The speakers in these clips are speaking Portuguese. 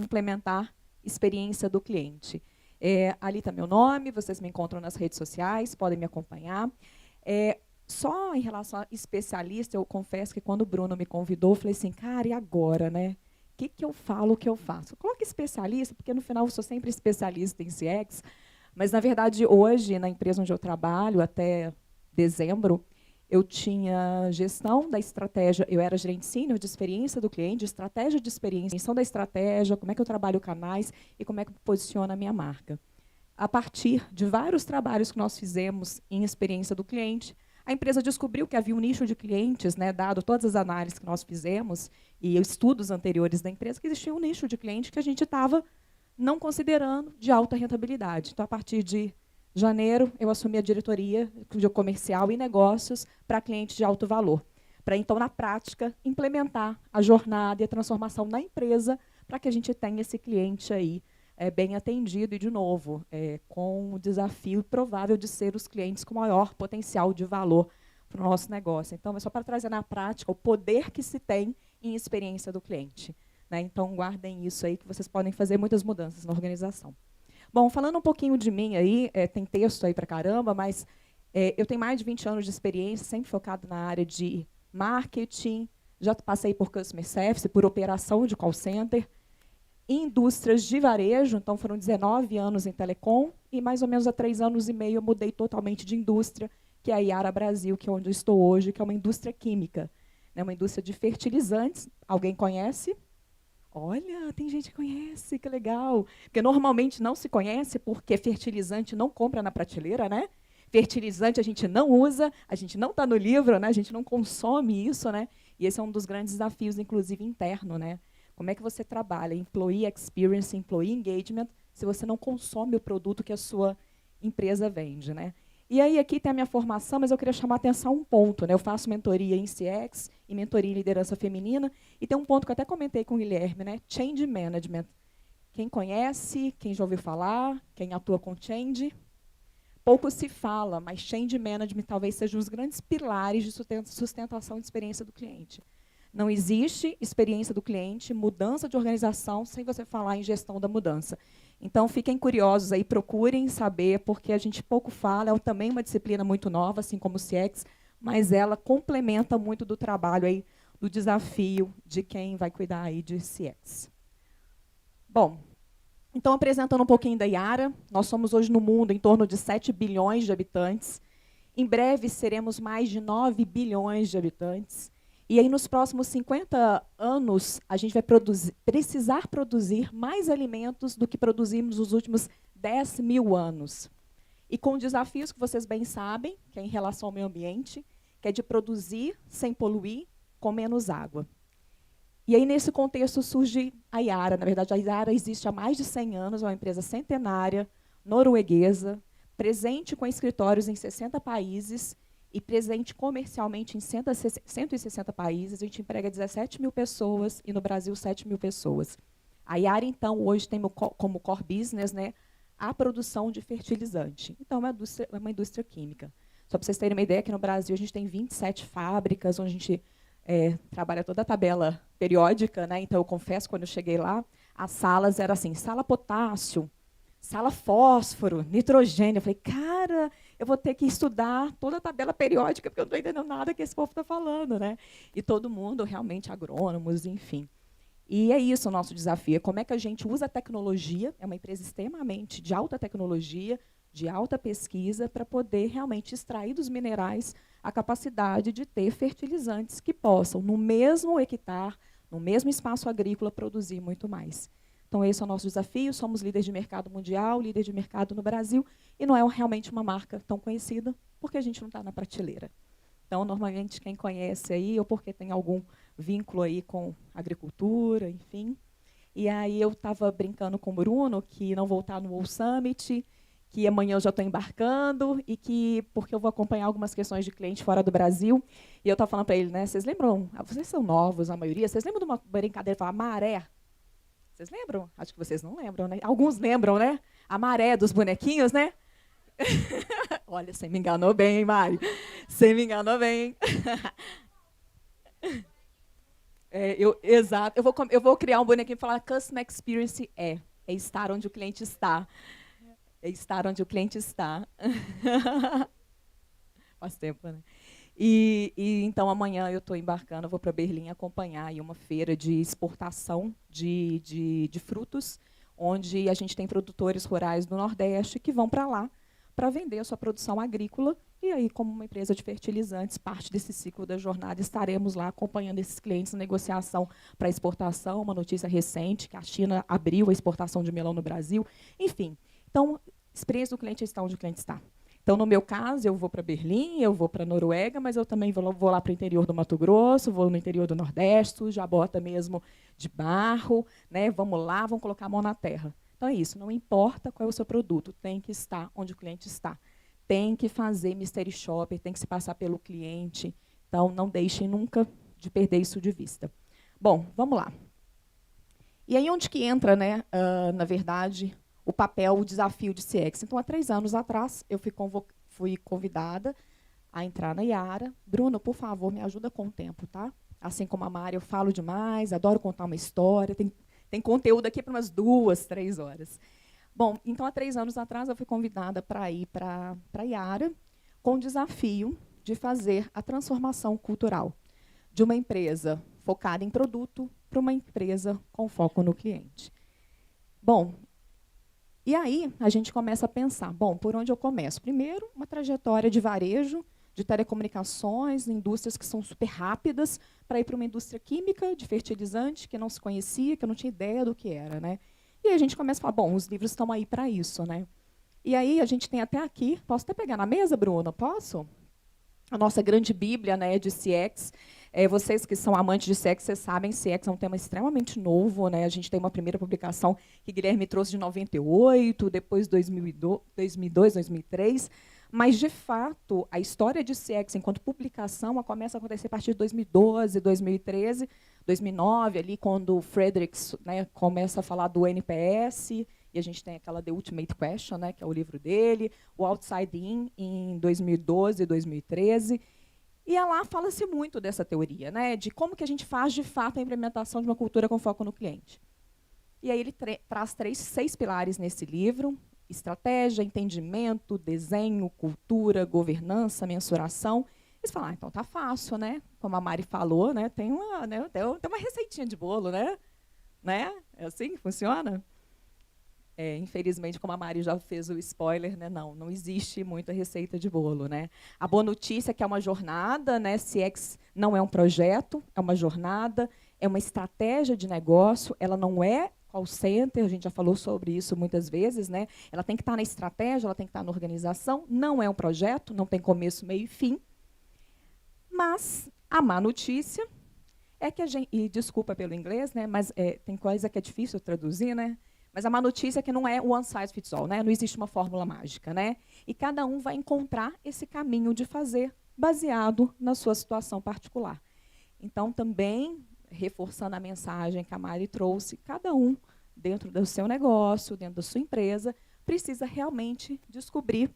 implementar experiência do cliente. Ali está meu nome, vocês me encontram nas redes sociais, podem me acompanhar. Só em relação a especialista, eu confesso que quando o Bruno me convidou, eu falei assim, cara, e agora, né? O que eu falo, o que eu faço? Coloque especialista, porque no final eu sou sempre especialista em CX, mas, na verdade, hoje, na empresa onde eu trabalho, até dezembro, eu tinha gestão da estratégia, eu era gerente sênior de experiência do cliente, estratégia de experiência, gestão da estratégia, como é que eu trabalho canais e como é que eu posiciono a minha marca. A partir de vários trabalhos que nós fizemos em experiência do cliente, a empresa descobriu que havia um nicho de clientes, né, dado todas as análises que nós fizemos e estudos anteriores da empresa, que existia um nicho de cliente que a gente estava não considerando de alta rentabilidade. Então, a partir de janeiro, eu assumi a diretoria de comercial e negócios para clientes de alto valor, para, então, na prática, implementar a jornada e a transformação na empresa para que a gente tenha esse cliente aí bem atendido e, de novo, com o desafio provável de ser os clientes com maior potencial de valor para o nosso negócio. Então, é só para trazer na prática o poder que se tem em experiência do cliente. Né? Então, guardem isso aí, que vocês podem fazer muitas mudanças na organização. Bom, falando um pouquinho de mim aí, tem texto aí para caramba, mas eu tenho mais de 20 anos de experiência, sempre focado na área de marketing, já passei por customer service, por operação de call center, em indústrias de varejo, então foram 19 anos em telecom, e mais ou menos há 3 anos e meio eu mudei totalmente de indústria, que é a Yara Brasil, que é onde eu estou hoje, que é uma indústria química, né, uma indústria de fertilizantes. Alguém conhece? Olha, tem gente que conhece, que legal. Porque normalmente não se conhece porque fertilizante não compra na prateleira, né? Fertilizante a gente não usa, a gente não está no livro, né? A gente não consome isso, né? E esse é um dos grandes desafios, inclusive, interno, né? Como é que você trabalha employee experience, employee engagement, se você não consome o produto que a sua empresa vende, né? E aí, aqui tem a minha formação, mas eu queria chamar a atenção a um ponto, né? Eu faço mentoria em CX e mentoria em liderança feminina, e tem um ponto que eu até comentei com o Guilherme, né? Change Management. Quem conhece, quem já ouviu falar, quem atua com change, pouco se fala, mas change management talvez seja um dos grandes pilares de sustentação de experiência do cliente. Não existe experiência do cliente, mudança de organização, sem você falar em gestão da mudança. Então, fiquem curiosos aí, procurem saber, porque a gente pouco fala, é também uma disciplina muito nova, assim como o CX, mas ela complementa muito do trabalho aí, do desafio de quem vai cuidar aí de CX. Bom, então, apresentando um pouquinho da Yara, nós somos hoje no mundo em torno de 7 bilhões de habitantes. Em breve, seremos mais de 9 bilhões de habitantes. E aí, nos próximos 50 anos, a gente vai precisar produzir mais alimentos do que produzimos nos últimos 10 mil anos. E com desafios que vocês bem sabem, que é em relação ao meio ambiente, que é de produzir sem poluir, com menos água. E aí, nesse contexto, surge a Yara. Na verdade, a Yara existe há mais de 100 anos, é uma empresa centenária, norueguesa, presente com escritórios em 60 países e presente comercialmente em 160 países. A gente emprega 17 mil pessoas e no Brasil 7 mil pessoas. A Yara, então, hoje tem como core business, né, a produção de fertilizante. Então, é uma indústria química. Só para vocês terem uma ideia, aqui no Brasil a gente tem 27 fábricas, onde a gente trabalha toda a tabela periódica, né? Então, eu confesso, quando eu cheguei lá, as salas eram assim, sala potássio, sala fósforo, nitrogênio. Eu falei, cara, eu vou ter que estudar toda a tabela periódica, porque eu não estou entendendo nada que esse povo está falando, né? E todo mundo, realmente, agrônomos, enfim. E é isso o nosso desafio, como é que a gente usa a tecnologia, é uma empresa extremamente de alta tecnologia, de alta pesquisa, para poder realmente extrair dos minerais a capacidade de ter fertilizantes que possam, no mesmo hectare, no mesmo espaço agrícola, produzir muito mais. Então, esse é o nosso desafio. Somos líderes de mercado mundial, líder de mercado no Brasil, e não é realmente uma marca tão conhecida, porque a gente não está na prateleira. Então, normalmente, quem conhece aí, ou porque tem algum vínculo aí com agricultura, enfim. E aí eu estava brincando com o Bruno, que não vou estar no World Summit, que amanhã eu já estou embarcando, e que, porque eu vou acompanhar algumas questões de cliente fora do Brasil, e eu estava falando para ele, né, vocês lembram, vocês são novos, a maioria, vocês lembram de uma brincadeira, falar maré? Vocês lembram? Acho que vocês não lembram, né? Alguns lembram, né? A maré dos bonequinhos, né? Olha, você me enganou bem, hein, Mário? Você me enganou bem, hein? Exato. Eu vou criar um bonequinho e falar Customer Experience é estar onde o cliente está. É estar onde o cliente está. Faz tempo, né? Então amanhã eu estou embarcando, eu vou para Berlim acompanhar aí uma feira de exportação de frutos, onde a gente tem produtores rurais do Nordeste que vão para lá para vender a sua produção agrícola. E aí, como uma empresa de fertilizantes, parte desse ciclo da jornada, estaremos lá acompanhando esses clientes na negociação para exportação. Uma notícia recente, que a China abriu a exportação de melão no Brasil. Enfim, então, experiência do cliente é estar onde o cliente está. Então, no meu caso, eu vou para Berlim, eu vou para a Noruega, mas eu também vou lá para o interior do Mato Grosso, vou no interior do Nordeste, já bota mesmo de barro, né? Vamos lá, vamos colocar a mão na terra. Então é isso, não importa qual é o seu produto, tem que estar onde o cliente está. Tem que fazer mystery shopper, tem que se passar pelo cliente. Então, não deixem nunca de perder isso de vista. Bom, vamos lá. E aí onde que entra, né, na verdade, o papel, o desafio de CX? Então, há 3 anos atrás, eu fui convidada a entrar na Yara. Bruno, por favor, me ajuda com o tempo, tá? Assim como a Mari, eu falo demais, adoro contar uma história, tem conteúdo aqui para umas 2, 3 horas. Bom, então, há 3 anos atrás, eu fui convidada para ir para a Yara com o desafio de fazer a transformação cultural de uma empresa focada em produto para uma empresa com foco no cliente. Bom, e aí a gente começa a pensar, bom, por onde eu começo? Primeiro, uma trajetória de varejo, de telecomunicações, indústrias que são super rápidas, para ir para uma indústria química, de fertilizante, que não se conhecia, que eu não tinha ideia do que era, né? E aí a gente começa a falar, bom, os livros estão aí para isso, né? E aí a gente tem até aqui, posso até pegar na mesa, Bruno? Posso? A nossa grande bíblia, né, de CX. Vocês que são amantes de CX, vocês sabem, CX é um tema extremamente novo, né? A gente tem uma primeira publicação que Guilherme trouxe de 98, depois 2002, 2003, mas, de fato, a história de CX enquanto publicação começa a acontecer a partir de 2012, 2013, 2009, ali, quando o Fredericks, né, começa a falar do NPS, e a gente tem aquela The Ultimate Question, né, que é o livro dele, o Outside In, em 2012, 2013. E lá fala-se muito dessa teoria, né, de como que a gente faz, de fato, a implementação de uma cultura com foco no cliente. E aí ele traz 6 pilares nesse livro: estratégia, entendimento, desenho, cultura, governança, mensuração. Eles falam, então tá fácil, né? Como a Mari falou, né? Tem uma receitinha de bolo, né? É assim que funciona? Infelizmente, como a Mari já fez o spoiler, né? Não existe muita receita de bolo, né? A boa notícia é que é uma jornada, né? CX não é um projeto, é uma jornada, é uma estratégia de negócio, ela não é call center, a gente já falou sobre isso muitas vezes, né? Ela tem que estar na estratégia, ela tem que estar na organização, não é um projeto, não tem começo, meio e fim. Mas a má notícia é que a gente, e desculpa pelo inglês, né? Mas tem coisa que é difícil traduzir, né? Mas a má notícia é que não é one size fits all, né? Não existe uma fórmula mágica, né? E cada um vai encontrar esse caminho de fazer baseado na sua situação particular. Então, também, reforçando a mensagem que a Mari trouxe, cada um, dentro do seu negócio, dentro da sua empresa, precisa realmente descobrir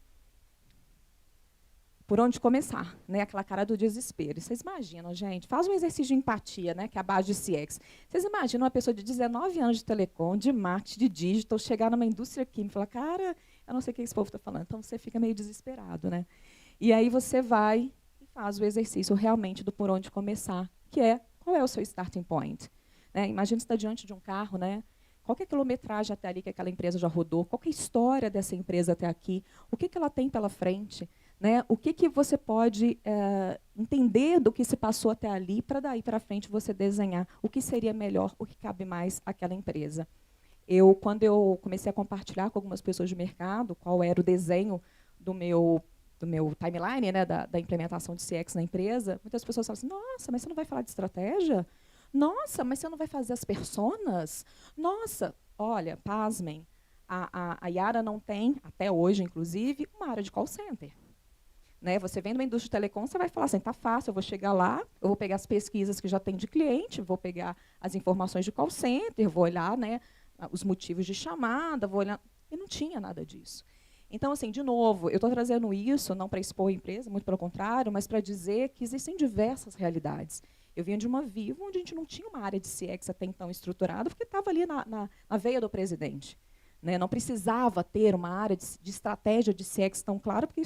por onde começar, né? Aquela cara do desespero. Vocês imaginam, gente? Faz um exercício de empatia, né? Que é a base de CX. Vocês imaginam uma pessoa de 19 anos de telecom, de marketing, de digital, chegar numa indústria química e falar, cara, eu não sei o que esse povo está falando. Então, você fica meio desesperado, né? E aí você vai e faz o exercício realmente do por onde começar, que é, qual é o seu starting point? Né? Imagina você está diante de um carro, né? Qual que é a quilometragem até ali que aquela empresa já rodou? Qual que é a história dessa empresa até aqui? O que ela tem pela frente? Né? O que você pode entender do que se passou até ali para daí para frente você desenhar o que seria melhor, o que cabe mais àquela empresa. Quando eu comecei a compartilhar com algumas pessoas de mercado qual era o desenho do meu timeline, né, da implementação de CX na empresa, muitas pessoas falam assim, nossa, mas você não vai falar de estratégia? Nossa, mas você não vai fazer as personas? Nossa, olha, pasmem, a Yara não tem, até hoje, inclusive, uma área de call center. Né, você vem numa indústria de telecom, você vai falar assim, tá fácil, eu vou chegar lá, eu vou pegar as pesquisas que já tem de cliente, vou pegar as informações de call center, vou olhar, né, os motivos de chamada, vou olhar... E não tinha nada disso. Então, assim, de novo, eu estou trazendo isso não para expor a empresa, muito pelo contrário, mas para dizer que existem diversas realidades. Eu vinha de uma Vivo, onde a gente não tinha uma área de CX até então estruturada, porque estava ali na veia do presidente. Né? Não precisava ter uma área de estratégia de CX tão clara, porque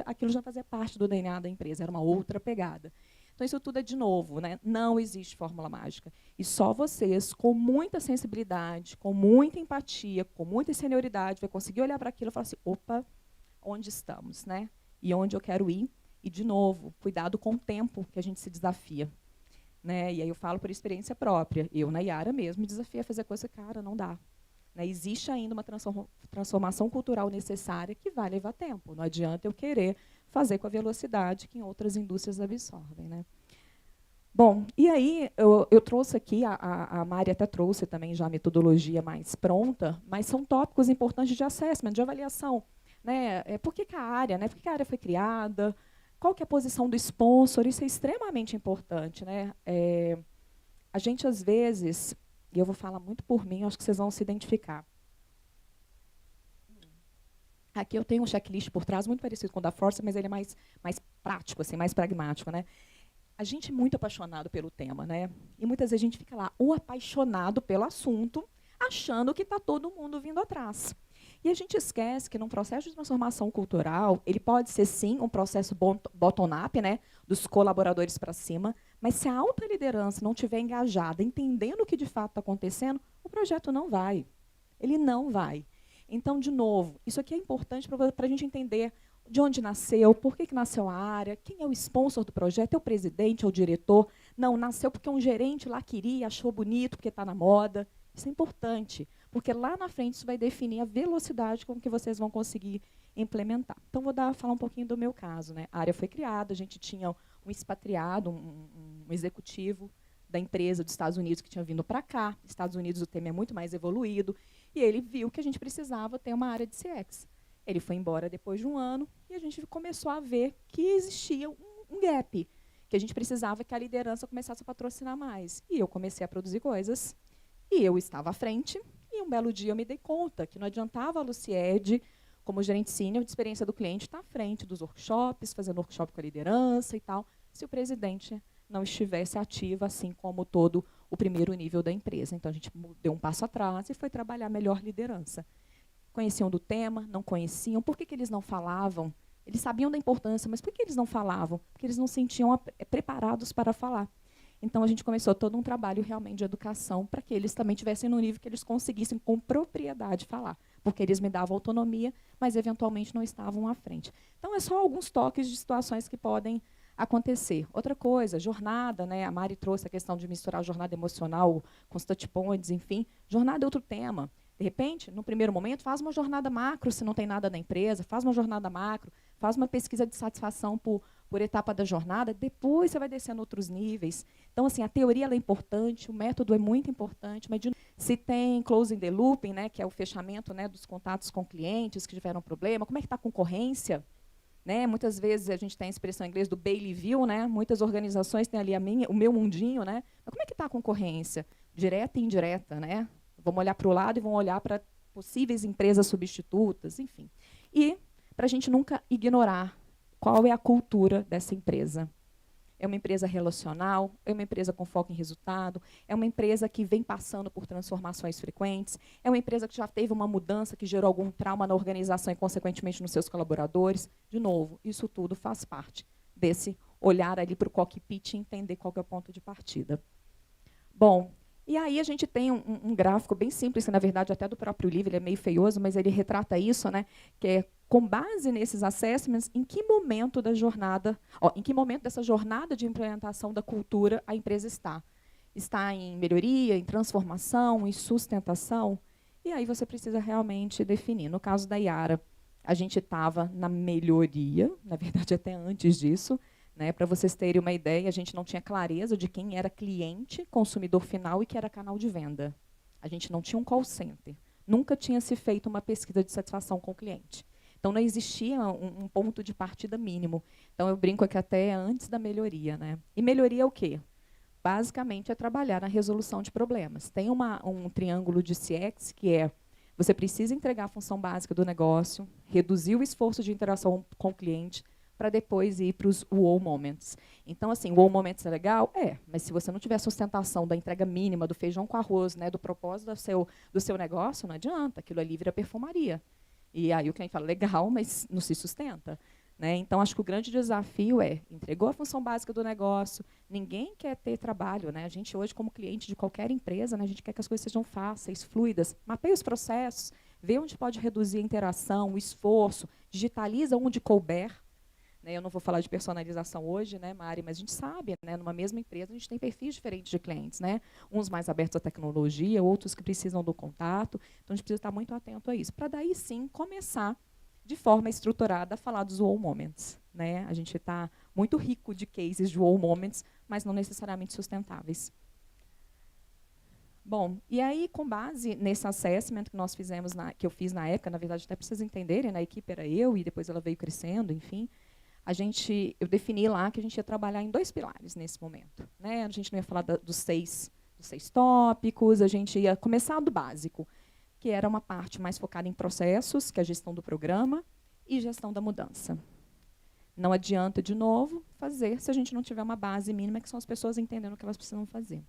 aquilo já fazia parte do DNA da empresa, era uma outra pegada. Então, isso tudo é de novo, né? Não existe fórmula mágica. E só vocês, com muita sensibilidade, com muita empatia, com muita senioridade, vai conseguir olhar para aquilo e falar assim, opa, onde estamos, né? E onde eu quero ir? E, de novo, cuidado com o tempo que a gente se desafia. Né? E aí eu falo por experiência própria. Eu, na Yara mesmo, me desafiei a fazer coisa, cara, não dá. Né? Existe ainda uma transformação cultural necessária que vai levar tempo. Não adianta eu querer fazer com a velocidade que em outras indústrias absorvem. Né? Bom, e aí eu trouxe aqui, a Mari até trouxe também já a metodologia mais pronta, mas são tópicos importantes de assessment, de avaliação. Né? Por que a área? Né? Por que a área foi criada? Qual que é a posição do sponsor? Isso é extremamente importante. Né? A gente, às vezes, e eu vou falar muito por mim, acho que vocês vão se identificar. Aqui eu tenho um checklist por trás, muito parecido com o da Força, mas ele é mais prático, assim, mais pragmático. Né? A gente é muito apaixonado pelo tema. Né? E muitas vezes a gente fica lá, ou apaixonado pelo assunto, achando que está todo mundo vindo atrás. E a gente esquece que num processo de transformação cultural, ele pode ser, sim, um processo bottom-up, né, dos colaboradores para cima, mas se a alta liderança não estiver engajada, entendendo o que de fato está acontecendo, o projeto não vai. Ele não vai. Então, de novo, isso aqui é importante para a gente entender de onde nasceu, por que nasceu a área, quem é o sponsor do projeto, é o presidente, é o diretor. Não, nasceu porque um gerente lá queria, achou bonito, porque está na moda. Isso é importante, porque lá na frente isso vai definir a velocidade com que vocês vão conseguir implementar. Então, vou falar um pouquinho do meu caso. Né? A área foi criada, a gente tinha um expatriado, um executivo da empresa dos Estados Unidos que tinha vindo para cá. Estados Unidos, o tema é muito mais evoluído, e ele viu que a gente precisava ter uma área de CX. Ele foi embora depois de um ano, e a gente começou a ver que existia um gap, que a gente precisava que a liderança começasse a patrocinar mais. E eu comecei a produzir coisas, e eu estava à frente, e um belo dia eu me dei conta que não adiantava a Luciede, como gerente sênior de experiência do cliente, estar à frente dos workshops, fazendo workshop com a liderança e tal, se o presidente não estivesse ativo, assim como todo o primeiro nível da empresa. Então, a gente deu um passo atrás e foi trabalhar melhor liderança. Conheciam do tema, não conheciam. Por que eles não falavam? Eles sabiam da importância, mas por que eles não falavam? Porque eles não se sentiam preparados para falar. Então, a gente começou todo um trabalho realmente de educação para que eles também tivessem no nível que eles conseguissem com propriedade falar, porque eles me davam autonomia, mas eventualmente não estavam à frente. Então, é só alguns toques de situações que podem acontecer. Outra coisa, jornada, né? A Mari trouxe a questão de misturar jornada emocional com os touch points, enfim. Jornada é outro tema. De repente, no primeiro momento, faz uma jornada macro, se não tem nada na empresa, faz uma jornada macro, faz uma pesquisa de satisfação por etapa da jornada, depois você vai descendo outros níveis. Então, assim, a teoria ela é importante, o método é muito importante, mas se tem closing the looping, né, que é o fechamento, né, dos contatos com clientes que tiveram problema, como é que está a concorrência? Né? Muitas vezes a gente tem a expressão em inglês do Bailey View, né? Muitas organizações têm ali o meu mundinho, né? Mas como é que está a concorrência? Direta e indireta, né? Vamos olhar para o lado e vamos olhar para possíveis empresas substitutas, enfim. E para a gente nunca ignorar qual é a cultura dessa empresa. É uma empresa relacional, é uma empresa com foco em resultado, é uma empresa que vem passando por transformações frequentes, é uma empresa que já teve uma mudança que gerou algum trauma na organização e, consequentemente, nos seus colaboradores. De novo, isso tudo faz parte desse olhar ali para o cockpit e entender qual que é o ponto de partida. Bom, e aí a gente tem um gráfico bem simples, que, na verdade, até do próprio livro, ele é meio feioso, mas ele retrata isso, né, que é, com base nesses assessments, em que momento da jornada, em que momento dessa jornada de implementação da cultura a empresa está? Está em melhoria, em transformação, em sustentação? E aí você precisa realmente definir. No caso da Yara, a gente estava na melhoria, na verdade, até antes disso. Né, para vocês terem uma ideia, a gente não tinha clareza de quem era cliente, consumidor final e que era canal de venda. A gente não tinha um call center. Nunca tinha se feito uma pesquisa de satisfação com o cliente. Então, não existia um ponto de partida mínimo. Então, eu brinco aqui até antes da melhoria. Né? E melhoria é o quê? Basicamente, é trabalhar na resolução de problemas. Tem um triângulo de CX, que é você precisa entregar a função básica do negócio, reduzir o esforço de interação com o cliente, para depois ir para os wow moments. Então, assim, o wow moments é legal? É, mas se você não tiver sustentação da entrega mínima, do feijão com arroz, né, do propósito do seu negócio, não adianta, aquilo ali vira perfumaria. E aí o cliente fala, legal, mas não se sustenta. Né? Então, acho que o grande desafio é, entregou a função básica do negócio, ninguém quer ter trabalho. Né? A gente hoje, como cliente de qualquer empresa, né, a gente quer que as coisas sejam fáceis, fluidas, mapeia os processos, vê onde pode reduzir a interação, o esforço, digitaliza onde couber. Né? Eu não vou falar de personalização hoje, né, Mari, mas a gente sabe, né, numa mesma empresa, a gente tem perfis diferentes de clientes. Né? Uns mais abertos à tecnologia, outros que precisam do contato. Então, a gente precisa estar muito atento a isso, para daí sim começar de forma estruturada a falar dos wow moments. Né? A gente está muito rico de cases de wow moments, mas não necessariamente sustentáveis. Bom, e aí, com base nesse assessment que nós fizemos, que eu fiz na época, na verdade, até para vocês entenderem, né, a equipe era eu, e depois ela veio crescendo, enfim, eu defini lá que a gente ia trabalhar em 2 pilares nesse momento. Né? A gente não ia falar dos seis tópicos, a gente ia começar do básico, que era uma parte mais focada em processos, que é a gestão do programa, e gestão da mudança. Não adianta, de novo, fazer se a gente não tiver uma base mínima, que são as pessoas entendendo o que elas precisam fazer.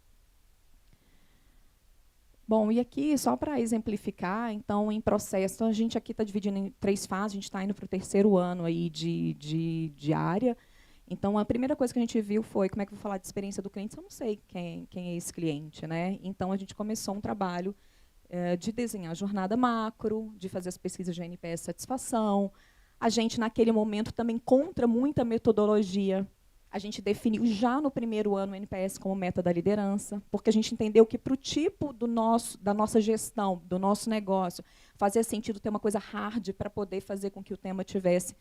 Bom, e aqui, só para exemplificar, então, em processo, a gente aqui está dividindo em 3 fases, a gente está indo para o 3º ano aí de área. Então, a primeira coisa que a gente viu foi, como é que eu vou falar de experiência do cliente, se eu não sei quem é esse cliente. Né? Então, a gente começou um trabalho de desenhar a jornada macro, de fazer as pesquisas de NPS satisfação. A gente, naquele momento, também contra muita metodologia. A gente definiu já no 1º ano o NPS como meta da liderança, porque a gente entendeu que, para o tipo da nossa gestão, do nosso negócio, fazia sentido ter uma coisa hard para poder fazer com que o tema tivesse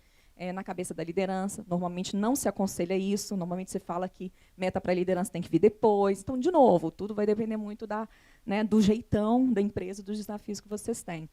na cabeça da liderança. Normalmente não se aconselha isso, normalmente se fala que meta para a liderança tem que vir depois. Então, de novo, tudo vai depender muito do jeitão da empresa, dos desafios que vocês têm.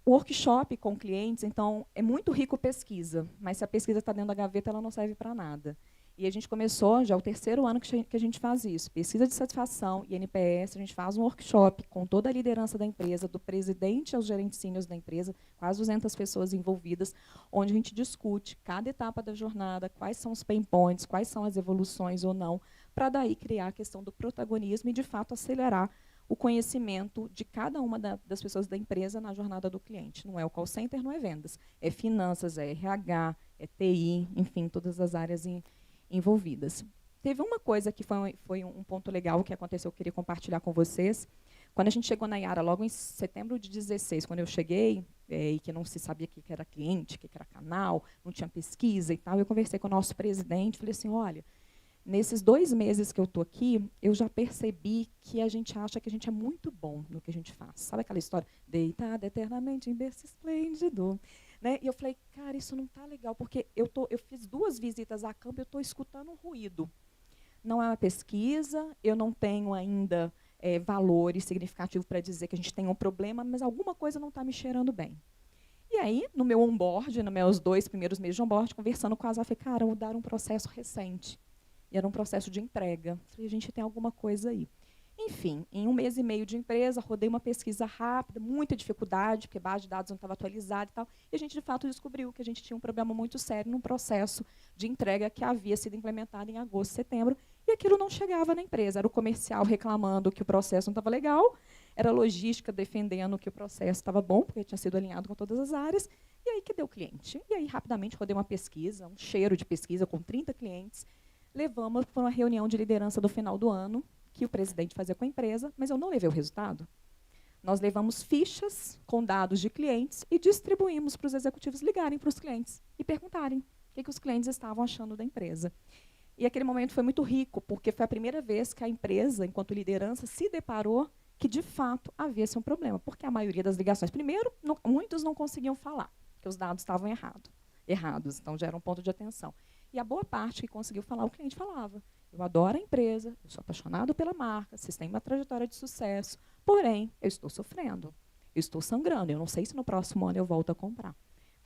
O workshop com clientes, então, é muito rico pesquisa, mas se a pesquisa está dentro da gaveta, ela não serve para nada. E a gente começou, já é o 3º ano que a gente faz isso. Pesquisa de satisfação e NPS, a gente faz um workshop com toda a liderança da empresa, do presidente aos gerentes sêniores da empresa, quase 200 pessoas envolvidas, onde a gente discute cada etapa da jornada, quais são os pain points, quais são as evoluções ou não, para daí criar a questão do protagonismo e, de fato, acelerar o conhecimento de cada uma das pessoas da empresa na jornada do cliente. Não é o call center, não é vendas. É finanças, é RH, é TI, enfim, todas as áreas envolvidas. Teve uma coisa que foi um ponto legal que aconteceu, que eu queria compartilhar com vocês. Quando a gente chegou na Yara, logo em setembro de 2016, quando eu cheguei, e que não se sabia o que era cliente, o que era canal, não tinha pesquisa e tal, eu conversei com o nosso presidente, falei assim, olha, nesses 2 meses que eu estou aqui, eu já percebi que a gente acha que a gente é muito bom no que a gente faz. Sabe aquela história? Deitada eternamente em berço esplêndido. Né? E eu falei, cara, isso não está legal, porque eu fiz 2 visitas a campo e eu estou escutando um ruído. Não é uma pesquisa, eu não tenho ainda valores significativos para dizer que a gente tem um problema, mas alguma coisa não está me cheirando bem. E aí, no meu onboard, nos meus 2 primeiros meses de onboard, conversando com a Asa, eu falei, cara, vou dar um processo recente. E era um processo de entrega. Falei, a gente tem alguma coisa aí. Enfim, em 1 mês e meio de empresa, rodei uma pesquisa rápida, muita dificuldade, porque a base de dados não estava atualizada e tal, e a gente, de fato, descobriu que a gente tinha um problema muito sério num processo de entrega que havia sido implementado em agosto, setembro, e aquilo não chegava na empresa. Era o comercial reclamando que o processo não estava legal, era a logística defendendo que o processo estava bom, porque tinha sido alinhado com todas as áreas, e aí que deu o cliente. E aí, rapidamente, rodei uma pesquisa, um cheiro de pesquisa com 30 clientes, levamos para uma reunião de liderança do final do ano, que o presidente fazia com a empresa, mas eu não levei o resultado. Nós levamos fichas com dados de clientes e distribuímos para os executivos ligarem para os clientes e perguntarem o que os clientes estavam achando da empresa. E aquele momento foi muito rico, porque foi a primeira vez que a empresa, enquanto liderança, se deparou que, de fato, havia esse um problema, porque a maioria das ligações, primeiro, muitos não conseguiam falar, que os dados estavam errados, então já era um ponto de atenção. E a boa parte que conseguiu falar, o cliente falava. Eu adoro a empresa, eu sou apaixonado pela marca, vocês têm uma trajetória de sucesso, porém, eu estou sofrendo, eu estou sangrando, eu não sei se no próximo ano eu volto a comprar.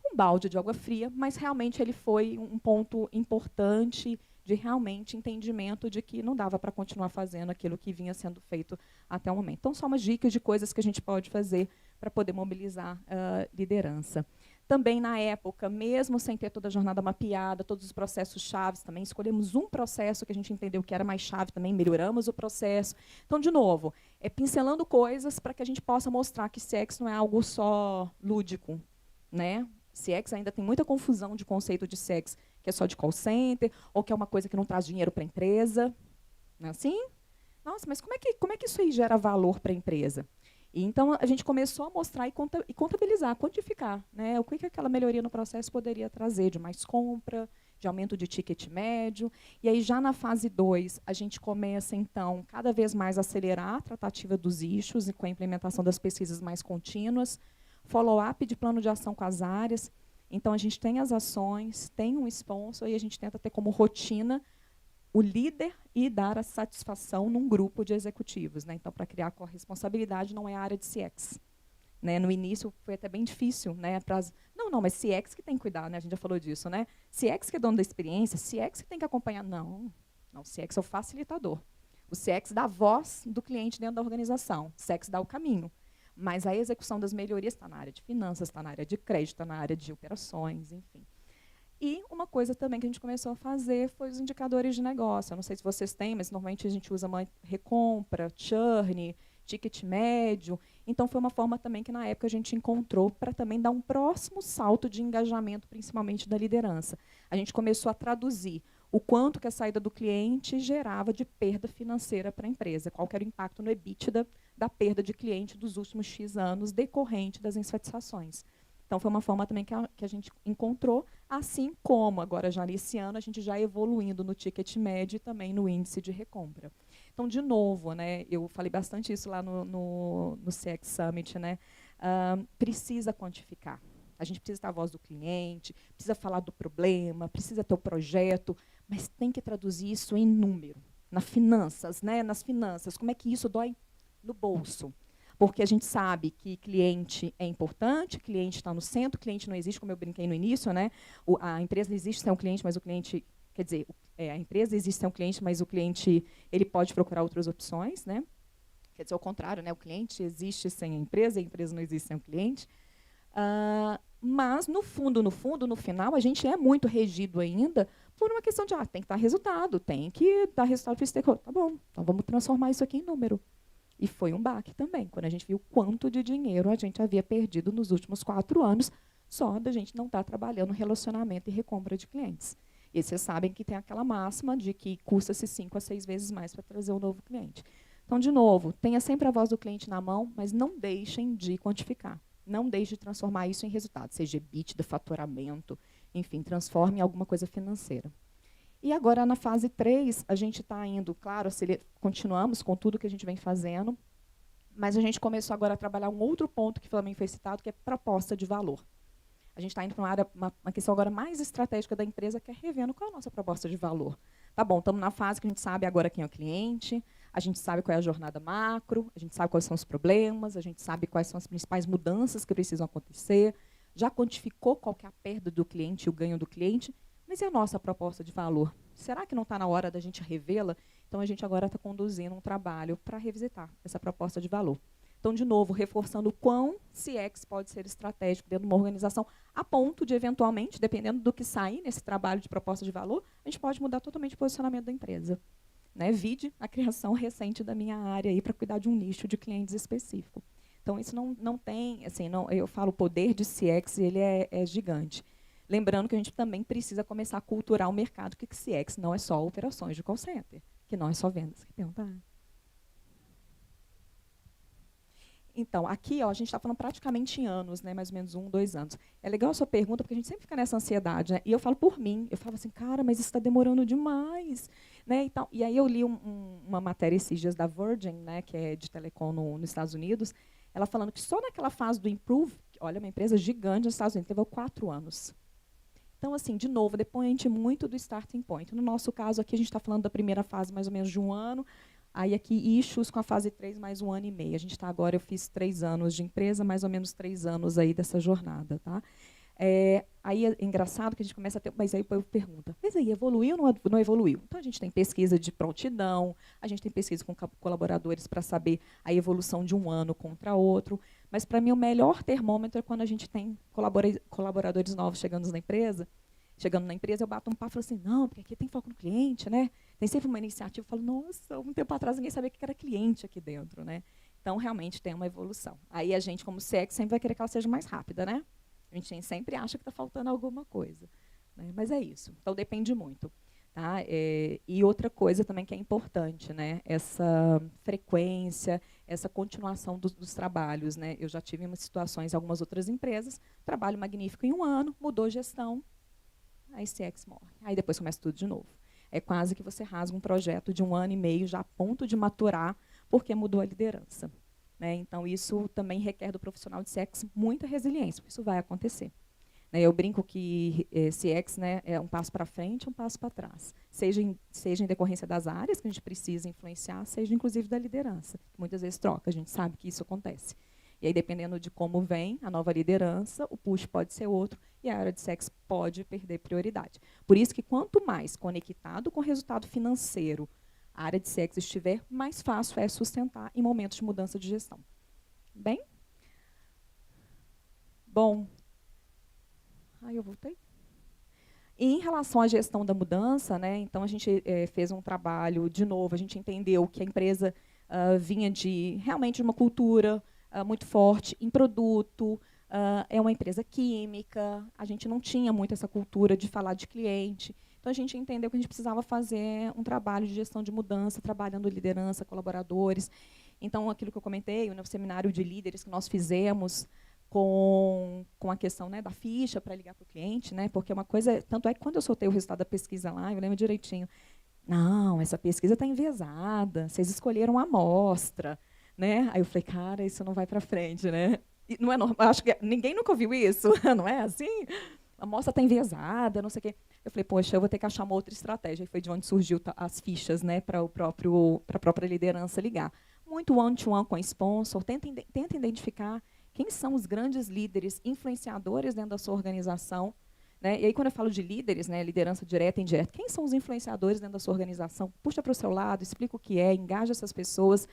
Um balde de água fria, mas realmente ele foi um ponto importante de realmente entendimento de que não dava para continuar fazendo aquilo que vinha sendo feito até o momento. Então, só umas dicas de coisas que a gente pode fazer para poder mobilizar a liderança. Também, na época, mesmo sem ter toda a jornada mapeada, todos os processos chaves também, escolhemos um processo que a gente entendeu que era mais chave também, melhoramos o processo. Então, de novo, pincelando coisas para que a gente possa mostrar que CX não é algo só lúdico, né? CX ainda tem muita confusão de conceito de CX, que é só de call center, ou que é uma coisa que não traz dinheiro para a empresa. Não é assim? Nossa, mas como é que isso aí gera valor para a empresa? E então, a gente começou a mostrar e contabilizar, quantificar, né, o que aquela melhoria no processo poderia trazer de mais compra, de aumento de ticket médio. E aí, já na fase 2, a gente começa, então, cada vez mais a acelerar a tratativa dos issues e com a implementação das pesquisas mais contínuas, follow-up de plano de ação com as áreas. Então, a gente tem as ações, tem um sponsor, e a gente tenta ter como rotina o líder e dar a satisfação num grupo de executivos, né? Então, para criar corresponsabilidade, não é a área de CX. Né? No início, foi até bem difícil. Né? Não, mas CX que tem que cuidar, né? A gente já falou disso. Né? CX que é dono da experiência, CX que tem que acompanhar. Não, CX é o facilitador. O CX dá a voz do cliente dentro da organização. O CX dá o caminho. Mas a execução das melhorias está na área de finanças, está na área de crédito, está na área de operações, enfim. E uma coisa também que a gente começou a fazer foi os indicadores de negócio. Eu não sei se vocês têm, mas normalmente a gente usa recompra, churn, ticket médio. Então, foi uma forma também que, na época, a gente encontrou para também dar um próximo salto de engajamento, principalmente da liderança. A gente começou a traduzir o quanto que a saída do cliente gerava de perda financeira para a empresa, qual que era o impacto no EBITDA da perda de cliente dos últimos X anos decorrente das insatisfações. Então, foi uma forma também que a gente encontrou, assim como, agora já nesse ano, a gente já evoluindo no ticket médio e também no índice de recompra. Então, de novo, né, eu falei bastante isso lá no CX Summit, né, precisa quantificar. A gente precisa ter a voz do cliente, precisa falar do problema, precisa ter o projeto, mas tem que traduzir isso em número, nas finanças, né, como é que isso dói no bolso. Porque a gente sabe que cliente é importante, cliente está no centro, cliente não existe, como eu brinquei no início, né? A empresa existe sem um cliente, mas o cliente, quer dizer, a empresa existe sem um cliente, mas o cliente ele pode procurar outras opções, né? Quer dizer, ao contrário, né? O cliente existe sem a empresa não existe sem o cliente. Mas, no fundo, no final, a gente é muito regido ainda por uma questão de, tem que dar resultado, tem que dar resultado para o stakeholder. Tá bom, então vamos transformar isso aqui em número. E foi um baque também, quando a gente viu quanto de dinheiro a gente havia perdido nos últimos 4 anos, só da gente não estar trabalhando relacionamento e recompra de clientes. E vocês sabem que tem aquela máxima de que custa-se 5 a 6 vezes mais para trazer um novo cliente. Então, de novo, tenha sempre a voz do cliente na mão, mas não deixem de quantificar. Não deixem de transformar isso em resultado, seja EBITDA, faturamento, enfim, transforme em alguma coisa financeira. E agora, na fase 3, a gente está indo, claro, continuamos com tudo que a gente vem fazendo, mas a gente começou agora a trabalhar um outro ponto que também foi citado, que é proposta de valor. A gente está indo para uma questão agora mais estratégica da empresa, que é revendo qual é a nossa proposta de valor. Tá bom, estamos na fase que a gente sabe agora quem é o cliente, a gente sabe qual é a jornada macro, a gente sabe quais são os problemas, a gente sabe quais são as principais mudanças que precisam acontecer, já quantificou qual que é a perda do cliente e o ganho do cliente, mas e a nossa proposta de valor? Será que não está na hora da gente revê-la? Então, a gente agora está conduzindo um trabalho para revisitar essa proposta de valor. Então, de novo, reforçando o quão CX pode ser estratégico dentro de uma organização, a ponto de, eventualmente, dependendo do que sair nesse trabalho de proposta de valor, a gente pode mudar totalmente o posicionamento da empresa. Né? Vide a criação recente da minha área para cuidar de um nicho de clientes específico. Então, isso não tem, assim, eu falo, o poder de CX ele é gigante. Lembrando que a gente também precisa começar a culturar o mercado, que CX não é só operações de call center, que não é só vendas. Quer perguntar? Então, aqui a gente está falando praticamente em anos, né, mais ou menos 1, 2 anos. É legal a sua pergunta, porque a gente sempre fica nessa ansiedade. Né? E eu falo por mim, eu falo assim, cara, mas isso está demorando demais. Né? Então, e aí eu li uma matéria esses dias da Virgin, né, que é de telecom nos Estados Unidos, ela falando que só naquela fase do Improve, olha, uma empresa gigante nos Estados Unidos, levou 4 anos. Então, assim, de novo, depende muito do starting point. No nosso caso aqui, a gente está falando da primeira fase mais ou menos de 1 ano, aí aqui issues com a fase 3 mais 1 ano e meio. A gente está agora, eu fiz 3 anos de empresa, mais ou menos 3 anos aí dessa jornada. Tá? Aí é engraçado que a gente começa a ter, mas aí o povo pergunta, mas aí evoluiu ou não evoluiu? Então a gente tem pesquisa de prontidão, a gente tem pesquisa com colaboradores para saber a evolução de um ano contra outro, mas para mim o melhor termômetro é quando a gente tem colaboradores novos chegando na empresa, eu bato um papo e falo assim, não, porque aqui tem foco no cliente, né? Tem sempre uma iniciativa, eu falo, nossa, um tempo atrás ninguém sabia que era cliente aqui dentro, né? Então realmente tem uma evolução. Aí a gente, como CX, sempre vai querer que ela seja mais rápida, né? A gente sempre acha que está faltando alguma coisa, né? Mas é isso. Então, depende muito. Tá? E outra coisa também que é importante, né? Essa frequência, essa continuação dos trabalhos. Né? Eu já tive umas situações em algumas outras empresas, trabalho magnífico em um ano, mudou a gestão, aí CX morre. Aí depois começa tudo de novo. É quase que você rasga um projeto de 1 ano e meio, já a ponto de maturar, porque mudou a liderança. Né? Então, isso também requer do profissional de CX muita resiliência, porque isso vai acontecer. Né? Eu brinco que CX, né, é um passo para frente e um passo para trás. Seja em decorrência das áreas que a gente precisa influenciar, seja inclusive da liderança. Muitas vezes troca, a gente sabe que isso acontece. E aí, dependendo de como vem a nova liderança, o push pode ser outro e a área de CX pode perder prioridade. Por isso que quanto mais conectado com o resultado financeiro a área de CX estiver, mais fácil é sustentar em momentos de mudança de gestão. Bem? Bom. Eu voltei. E em relação à gestão da mudança, né, então a gente fez um trabalho, de novo, a gente entendeu que a empresa vinha realmente de uma cultura muito forte em produto, é uma empresa química, a gente não tinha muito essa cultura de falar de cliente. Então, a gente entendeu que a gente precisava fazer um trabalho de gestão de mudança, trabalhando liderança, colaboradores. Então, aquilo que eu comentei, no seminário de líderes que nós fizemos com a questão, né, da ficha para ligar para o cliente, né, porque uma coisa, tanto é que quando eu soltei o resultado da pesquisa lá, eu lembro direitinho, não, essa pesquisa está enviesada, vocês escolheram a amostra. Né? Aí eu falei, cara, isso não vai para frente. Né? E não é normal, acho que ninguém nunca ouviu isso, não é assim? A amostra está enviesada, não sei o quê. Eu falei, poxa, eu vou ter que achar uma outra estratégia. E foi de onde surgiu as fichas, né, para a própria liderança ligar. Muito one-to-one com a sponsor, tenta identificar quem são os grandes líderes, influenciadores dentro da sua organização. Né? E aí, quando eu falo de líderes, né, liderança direta e indireta, quem são os influenciadores dentro da sua organização? Puxa para o seu lado, explica o que é, engaja essas pessoas.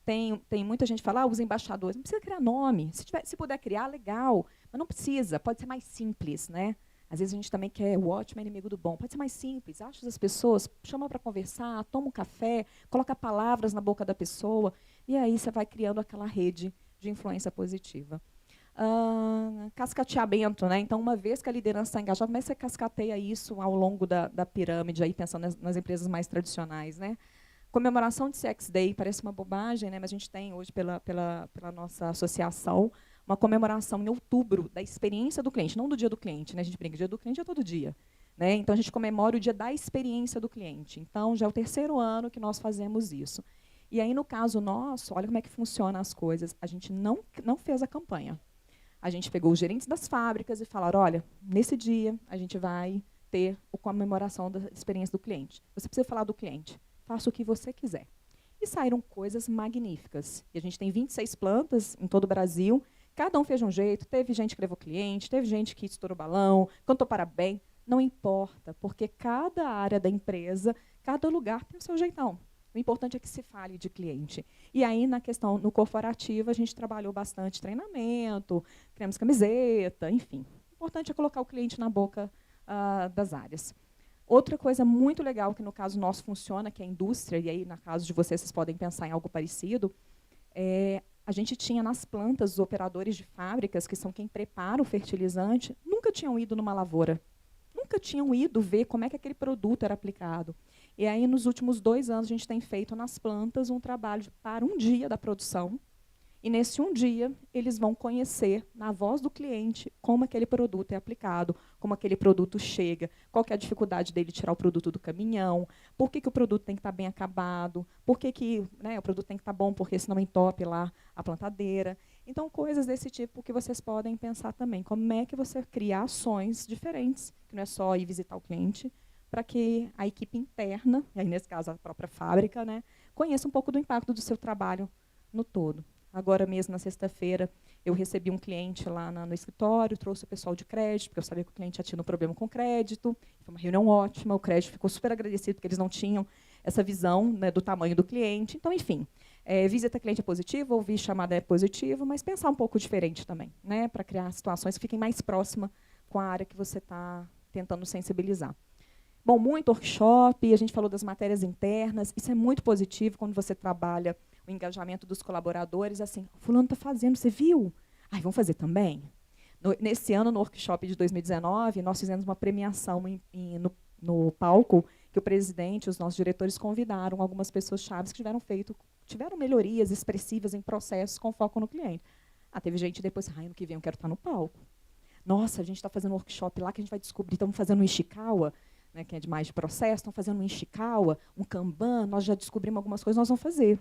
Tem muita gente que fala, os embaixadores, não precisa criar nome. Se puder criar, legal, mas não precisa, pode ser mais simples. Né? Às vezes a gente também quer o ótimo é inimigo do bom. Pode ser mais simples, acha as pessoas, chama para conversar, toma um café, coloca palavras na boca da pessoa, e aí você vai criando aquela rede de influência positiva. Cascateamento, né? Então, uma vez que a liderança está engajada, como é que você cascateia isso ao longo da pirâmide, aí, pensando nas empresas mais tradicionais? Né? Comemoração de CX Day, parece uma bobagem, né? Mas a gente tem hoje, pela nossa associação, uma comemoração em outubro da experiência do cliente, não do dia do cliente. Né? A gente brinca, o dia do cliente é todo dia. Né? Então, a gente comemora o dia da experiência do cliente. Então, já é o 3º ano que nós fazemos isso. E aí, no caso nosso, olha como é que funcionam as coisas. A gente não fez a campanha. A gente pegou os gerentes das fábricas e falaram, olha, nesse dia a gente vai ter a comemoração da experiência do cliente. Você precisa falar do cliente. Faça o que você quiser. E saíram coisas magníficas. E a gente tem 26 plantas em todo o Brasil. Cada um fez de um jeito. Teve gente que levou cliente, teve gente que estourou balão, cantou parabéns. Não importa, porque cada área da empresa, cada lugar tem o seu jeitão. O importante é que se fale de cliente. E aí, na questão, no corporativo, a gente trabalhou bastante treinamento, criamos camiseta, enfim. O importante é colocar o cliente na boca das áreas. Outra coisa muito legal, que no caso nosso funciona, que é a indústria, e aí, no caso de vocês podem pensar em algo parecido, a gente tinha nas plantas os operadores de fábricas, que são quem prepara o fertilizante, nunca tinham ido numa lavoura. Nunca tinham ido ver como é que aquele produto era aplicado. E aí, nos últimos 2 anos, a gente tem feito nas plantas um trabalho para um dia da produção. E nesse um dia, eles vão conhecer, na voz do cliente, como aquele produto é aplicado, como aquele produto chega, qual que é a dificuldade dele tirar o produto do caminhão, por que o produto tem que estar bem acabado, por que né, o produto tem que estar bom, porque senão entope lá a plantadeira. Então, coisas desse tipo que vocês podem pensar também. Como é que você cria ações diferentes, que não é só ir visitar o cliente, para que a equipe interna, e aí nesse caso a própria fábrica, né, conheça um pouco do impacto do seu trabalho no todo. Agora mesmo, na sexta-feira, eu recebi um cliente lá no escritório, trouxe o pessoal de crédito, porque eu sabia que o cliente já tinha um problema com crédito. Foi uma reunião ótima, o crédito ficou super agradecido, porque eles não tinham essa visão, né, do tamanho do cliente. Então, enfim, visita cliente é positiva, ouvir chamada é positivo, mas pensar um pouco diferente também, né, para criar situações que fiquem mais próximas com a área que você está tentando sensibilizar. Bom, muito workshop, a gente falou das matérias internas, isso é muito positivo quando você trabalha o engajamento dos colaboradores, assim, fulano está fazendo, você viu? Ai, vamos fazer também? Nesse ano, no workshop de 2019, nós fizemos uma premiação no palco, que o presidente e os nossos diretores convidaram algumas pessoas chaves que tiveram melhorias expressivas em processos com foco no cliente. Teve gente depois, ano que vem eu quero estar no palco. Nossa, a gente está fazendo um workshop lá que a gente vai descobrir, estamos fazendo um Ishikawa, né, que é de mais de processo, estão fazendo um Ishikawa, um Kanban, nós já descobrimos algumas coisas, nós vamos fazer.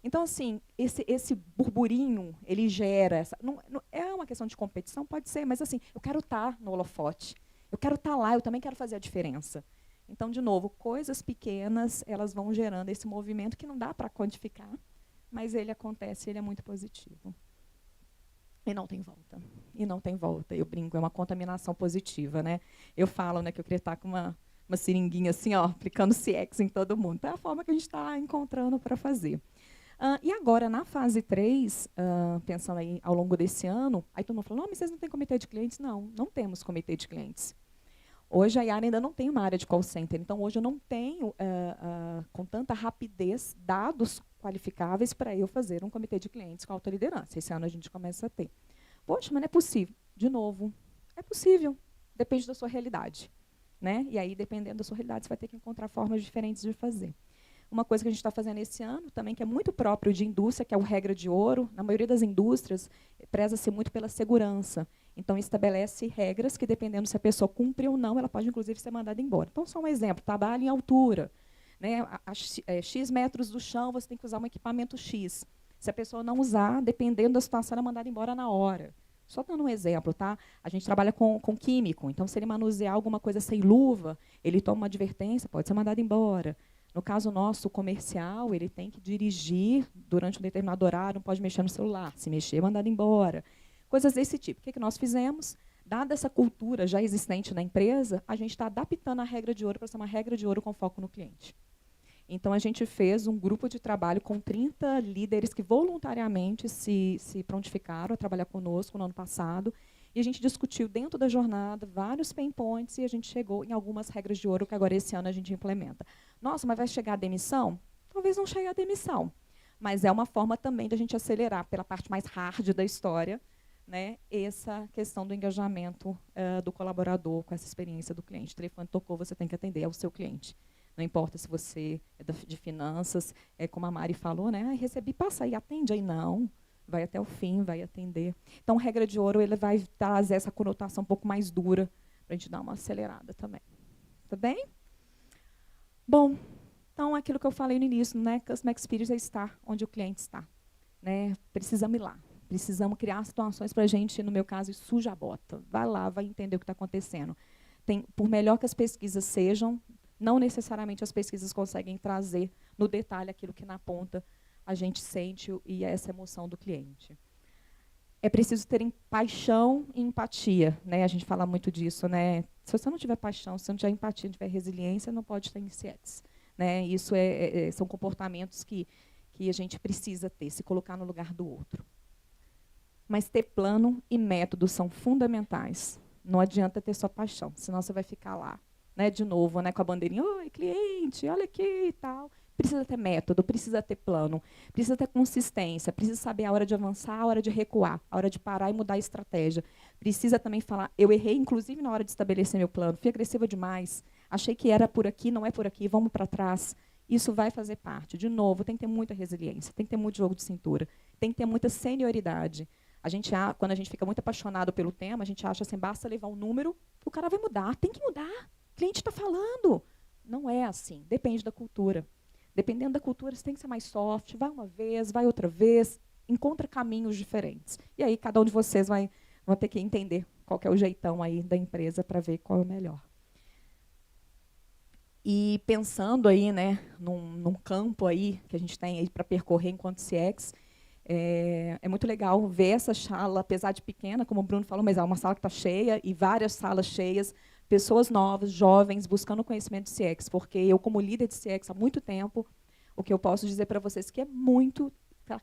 Então, assim, esse burburinho, ele gera... Não é uma questão de competição? Pode ser, mas assim, eu quero estar no holofote, eu quero estar lá, eu também quero fazer a diferença. Então, de novo, coisas pequenas, elas vão gerando esse movimento que não dá para quantificar, mas ele acontece, ele é muito positivo. E não tem volta. E não tem volta. Eu brinco, é uma contaminação positiva, né? Eu falo, né, que eu queria estar com uma seringuinha assim, ó, aplicando CX em todo mundo. Então, é a forma que a gente está encontrando para fazer. E agora, na fase 3, pensando aí ao longo desse ano, aí todo mundo falou, não, mas vocês não têm comitê de clientes? Não, não temos comitê de clientes. Hoje, a Yara ainda não tem uma área de call center, então hoje eu não tenho, com tanta rapidez, dados qualificáveis para eu fazer um comitê de clientes com alta liderança. Esse ano a gente começa a ter. Poxa, mas não é possível. De novo, é possível. Depende da sua realidade, né? E aí, dependendo da sua realidade, você vai ter que encontrar formas diferentes de fazer. Uma coisa que a gente está fazendo esse ano também, que é muito próprio de indústria, que é o regra de ouro. Na maioria das indústrias, preza-se muito pela segurança. Então, estabelece regras que, dependendo se a pessoa cumpre ou não, ela pode, inclusive, ser mandada embora. Então, só um exemplo, trabalho em altura. Né, X metros do chão, você tem que usar um equipamento X. Se a pessoa não usar, dependendo da situação, ela é mandada embora na hora. Só dando um exemplo, tá? A gente trabalha com químico, então, se ele manusear alguma coisa sem luva, ele toma uma advertência, pode ser mandado embora. No caso nosso, o comercial, ele tem que dirigir durante um determinado horário, não pode mexer no celular. Se mexer, é mandado embora. Coisas desse tipo. O que nós fizemos? Dada essa cultura já existente na empresa, a gente está adaptando a regra de ouro para ser uma regra de ouro com foco no cliente. Então, a gente fez um grupo de trabalho com 30 líderes que voluntariamente se prontificaram a trabalhar conosco no ano passado. E a gente discutiu dentro da jornada vários pain points e a gente chegou em algumas regras de ouro que agora esse ano a gente implementa. Nossa, mas vai chegar a demissão? Talvez não chegue a demissão. Mas é uma forma também de a gente acelerar pela parte mais hard da história, né, essa questão do engajamento do colaborador com essa experiência do cliente. O telefone tocou, você tem que atender ao seu cliente. Não importa se você é de finanças, como a Mari falou, né? Recebi, passa aí, atende aí. Não, vai até o fim, vai atender. Então, regra de ouro, ele vai trazer essa conotação um pouco mais dura, para a gente dar uma acelerada também. Tá bem? Bom, então, aquilo que eu falei no início, né? Customer Experience é estar onde o cliente está. Né? Precisamos ir lá. Precisamos criar situações para a gente, no meu caso, suja a bota. Vai lá, vai entender o que está acontecendo. Por melhor que as pesquisas sejam, não necessariamente as pesquisas conseguem trazer no detalhe aquilo que na ponta a gente sente e essa emoção do cliente. É preciso ter paixão e empatia, né? A gente fala muito disso, né? Se você não tiver paixão, se você não tiver empatia, não tiver resiliência, não pode ter CX, né? Isso são comportamentos que a gente precisa ter, se colocar no lugar do outro. Mas ter plano e método são fundamentais. Não adianta ter só paixão, senão você vai ficar lá, né, de novo, né, com a bandeirinha, oi, cliente, olha aqui e tal. Precisa ter método, precisa ter plano, precisa ter consistência, precisa saber a hora de avançar, a hora de recuar, a hora de parar e mudar a estratégia. Precisa também falar, eu errei, inclusive, na hora de estabelecer meu plano, fui agressiva demais, achei que era por aqui, não é por aqui, vamos para trás. Isso vai fazer parte. De novo, tem que ter muita resiliência, tem que ter muito jogo de cintura, tem que ter muita senioridade. Quando a gente fica muito apaixonado pelo tema, a gente acha assim, basta levar um número, o cara vai mudar, tem que mudar. O cliente está falando. Não é assim, depende da cultura. Dependendo da cultura, você tem que ser mais soft, vai uma vez, vai outra vez, encontra caminhos diferentes. E aí, cada um de vocês vão ter que entender qual que é o jeitão aí da empresa para ver qual é o melhor. E pensando aí, né, num campo aí que a gente tem aí para percorrer enquanto CX, É muito legal ver essa sala, apesar de pequena, como o Bruno falou, mas é uma sala que está cheia e várias salas cheias, pessoas novas, jovens, buscando conhecimento de CX, porque eu, como líder de CX há muito tempo, o que eu posso dizer para vocês é que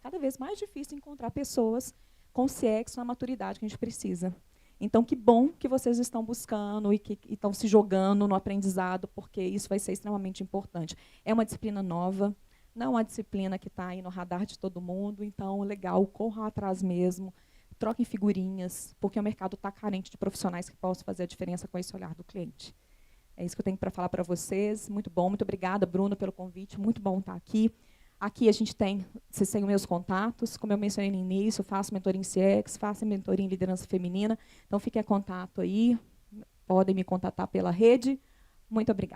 cada vez mais difícil encontrar pessoas com CX, com a maturidade que a gente precisa. Então, que bom que vocês estão buscando e que estão se jogando no aprendizado, porque isso vai ser extremamente importante. É uma disciplina nova, não é uma disciplina que está aí no radar de todo mundo, então, legal, corram atrás mesmo, troquem figurinhas, porque o mercado está carente de profissionais que possam fazer a diferença com esse olhar do cliente. É isso que eu tenho para falar para vocês. Muito bom, muito obrigada, Bruno, pelo convite, muito bom estar aqui. Aqui a gente tem, vocês têm os meus contatos, como eu mencionei no início, eu faço mentoria em CX, faço mentoria em liderança feminina, então fiquem a contato aí, podem me contatar pela rede. Muito obrigada.